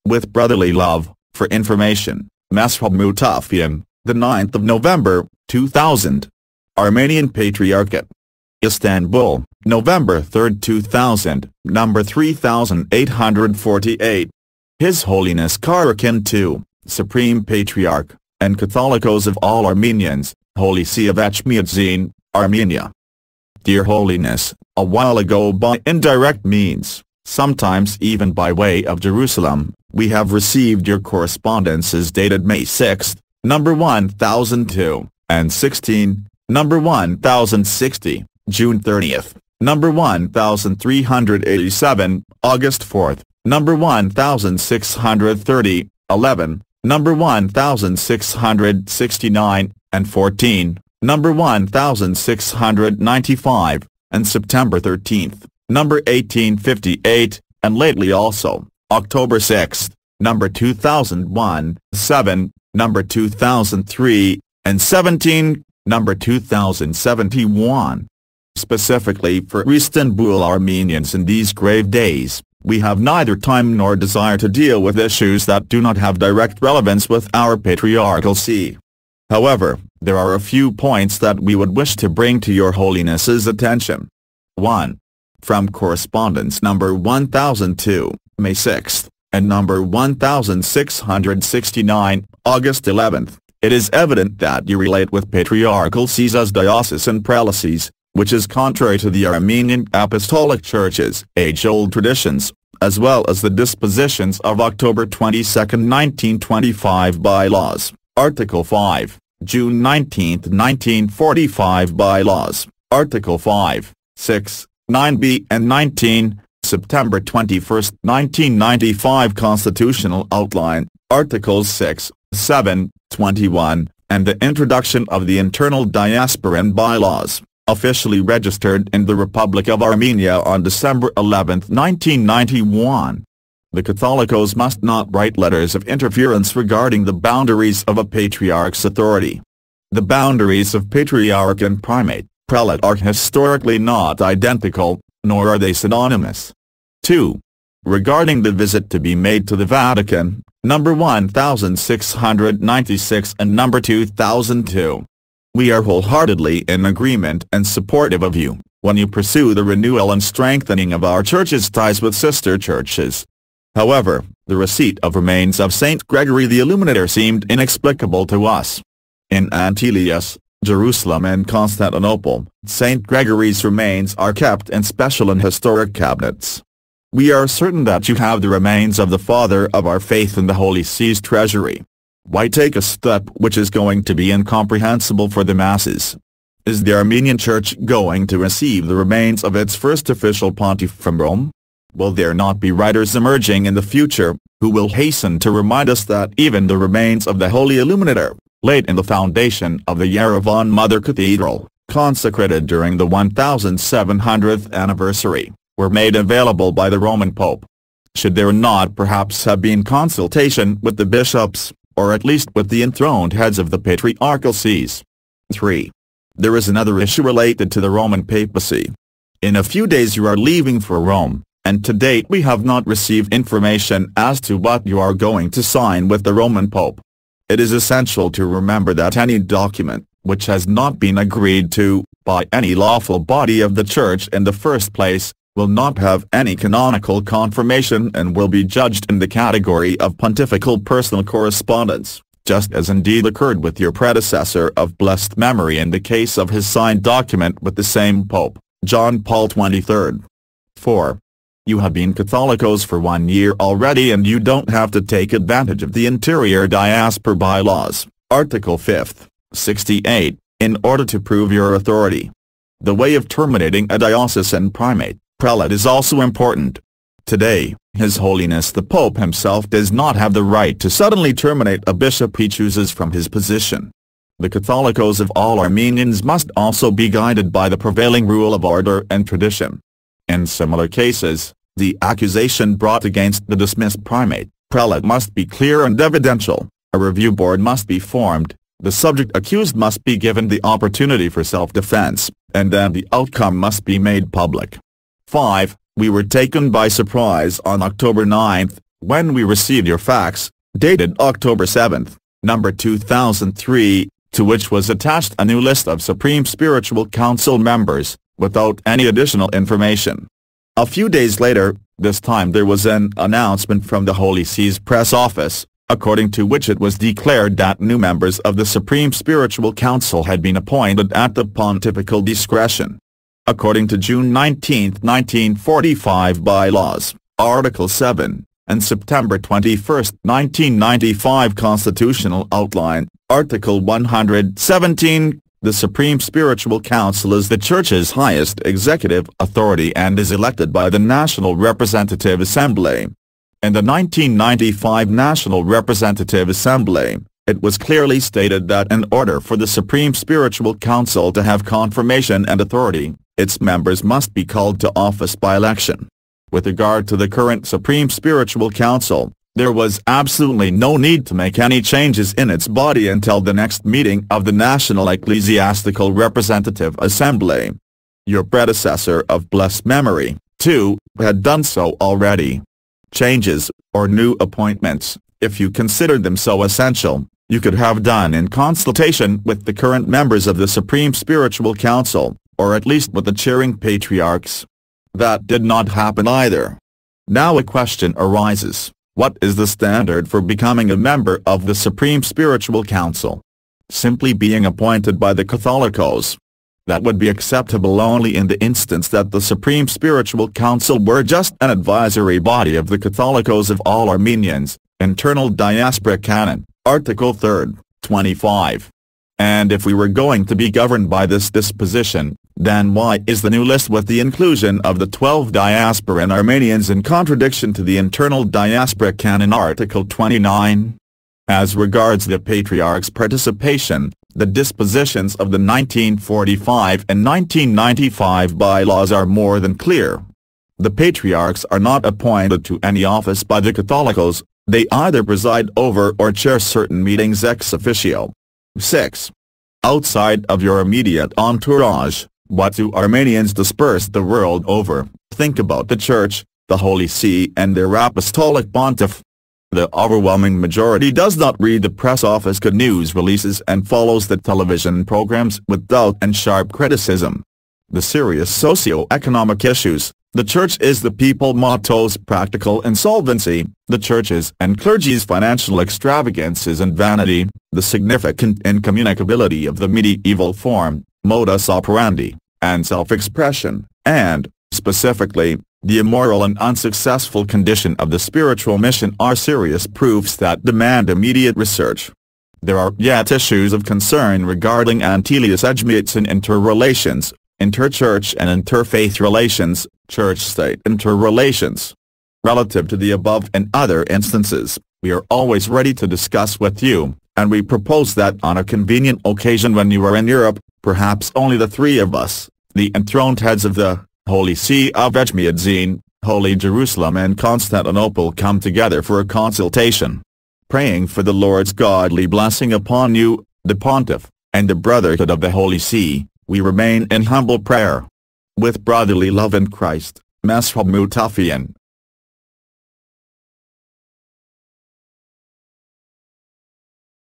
with brotherly love. For information, Mesrob Mutafyan, the 9th of November, 2000. Armenian Patriarchate. Istanbul, November 3, 2000, number 3848. His Holiness Karekin II, Supreme Patriarch, and Catholicos of all Armenians, Holy See of Echmiadzin, Armenia. Dear Holiness, a while ago by indirect means, sometimes even by way of Jerusalem, we have received your correspondences dated May 6, number 1002, and 16, number 1060, June 30, number 1387, August 4, number 1630, 11, number 1669, and 14, number 1695, and September 13, number 1858, and lately also, October 6, number 2001, 7, number 2003, and 17, number 2071. Specifically for Istanbul Armenians in these grave days, we have neither time nor desire to deal with issues that do not have direct relevance with our Patriarchal See. However, there are a few points that we would wish to bring to your Holiness's attention. 1. From correspondence number 1002, May 6, and number 1669, August 11, it is evident that you relate with Patriarchal Sees as diocesan prelacies, which is contrary to the Armenian Apostolic Church's age-old traditions, as well as the dispositions of October 22, 1925 bylaws, Article 5, June 19, 1945 bylaws, Article 5, 6, 9b and 19, September 21, 1995 Constitutional Outline, Articles 6, 7, 21, and the introduction of the Internal Diasporan Bylaws, officially registered in the Republic of Armenia on December 11, 1991. The Catholicos must not write letters of interference regarding the boundaries of a Patriarch's authority. The boundaries of Patriarch and Primate, Prelate are historically not identical, nor are they synonymous. 2. Regarding the visit to be made to the Vatican, number 1696 and number 2002. We are wholeheartedly in agreement and supportive of you, when you pursue the renewal and strengthening of our Church's ties with sister churches. However, the receipt of remains of Saint Gregory the Illuminator seemed inexplicable to us. In Antelius, Jerusalem and Constantinople, Saint Gregory's remains are kept in special and historic cabinets. We are certain that you have the remains of the Father of our faith in the Holy See's treasury. Why take a step which is going to be incomprehensible for the masses? Is the Armenian Church going to receive the remains of its first official pontiff from Rome? Will there not be writers emerging in the future, who will hasten to remind us that even the remains of the Holy Illuminator, laid in the foundation of the Yerevan Mother Cathedral, consecrated during the 1700th anniversary, were made available by the Roman Pope? Should there not perhaps have been consultation with the bishops, or at least with the enthroned heads of the Patriarchal Sees? 3. There is another issue related to the Roman papacy. In a few days you are leaving for Rome, and to date we have not received information as to what you are going to sign with the Roman Pope. It is essential to remember that any document, which has not been agreed to, by any lawful body of the Church in the first place, will not have any canonical confirmation and will be judged in the category of pontifical personal correspondence, just as indeed occurred with your predecessor of blessed memory in the case of his signed document with the same Pope, John Paul XXIII. 4. You have been Catholicos for 1 year already and you don't have to take advantage of the Interior Diaspora Bylaws, Article 5, 68, in order to prove your authority. The way of terminating a diocesan primate, prelate is also important. Today, His Holiness the Pope himself does not have the right to suddenly terminate a bishop he chooses from his position. The Catholicos of all Armenians must also be guided by the prevailing rule of order and tradition. In similar cases, the accusation brought against the dismissed primate, prelate must be clear and evidential, a review board must be formed, the subject accused must be given the opportunity for self-defense, and then the outcome must be made public. 5. We were taken by surprise on October 9, When we received your fax, dated October 7, number 2003, to which was attached a new list of Supreme Spiritual Council members, without any additional information. A few days later, this time there was an announcement from the Holy See's press office, according to which it was declared that new members of the Supreme Spiritual Council had been appointed at the pontifical discretion. According to June 19, 1945 bylaws, Article 7, and September 21, 1995 Constitutional Outline, Article 117, the Supreme Spiritual Council is the Church's highest executive authority and is elected by the National Representative Assembly. In the 1995 National Representative Assembly, it was clearly stated that in order for the Supreme Spiritual Council to have confirmation and authority, its members must be called to office by election. With regard to the current Supreme Spiritual Council, there was absolutely no need to make any changes in its body until the next meeting of the National Ecclesiastical Representative Assembly. Your predecessor of blessed memory, too, had done so already. Changes, or new appointments, if you considered them so essential, you could have done in consultation with the current members of the Supreme Spiritual Council, or at least with the chairing patriarchs. That did not happen either. Now a question arises, what is the standard for becoming a member of the Supreme Spiritual Council? Simply being appointed by the Catholicos. That would be acceptable only in the instance that the Supreme Spiritual Council were just an advisory body of the Catholicos of all Armenians, Internal Diaspora Canon, Article 3, 25. And if we were going to be governed by this disposition, then why is the new list with the inclusion of the 12 diasporan Armenians in contradiction to the Internal Diaspora Canon Article 29? As regards the Patriarch's participation, the dispositions of the 1945 and 1995 bylaws are more than clear. The Patriarchs are not appointed to any office by the Catholicos, they either preside over or chair certain meetings ex officio. 6. Outside of your immediate entourage, what do Armenians dispersed the world over think about the Church, the Holy See and their Apostolic Pontiff? The overwhelming majority does not read the press office news releases and follows the television programs with doubt and sharp criticism. The serious socio-economic issues, the Church is the people motto's practical insolvency, the Church's and clergy's financial extravagances and vanity, the significant incommunicability of the medieval form, modus operandi, and self-expression, and, specifically, the immoral and unsuccessful condition of the spiritual mission are serious proofs that demand immediate research. There are yet issues of concern regarding Antelius Edgmiats and interrelations, interchurch and interfaith relations, church-state interrelations. Relative to the above and other instances, we are always ready to discuss with you, and we propose that on a convenient occasion when you are in Europe, perhaps only the three of us, the enthroned heads of the Holy See of Ejmiadzin, Holy Jerusalem and Constantinople come together for a consultation. Praying for the Lord's godly blessing upon you, the Pontiff, and the brotherhood of the Holy See, we remain in humble prayer. With brotherly love in Christ, Mesrob Mutafyan.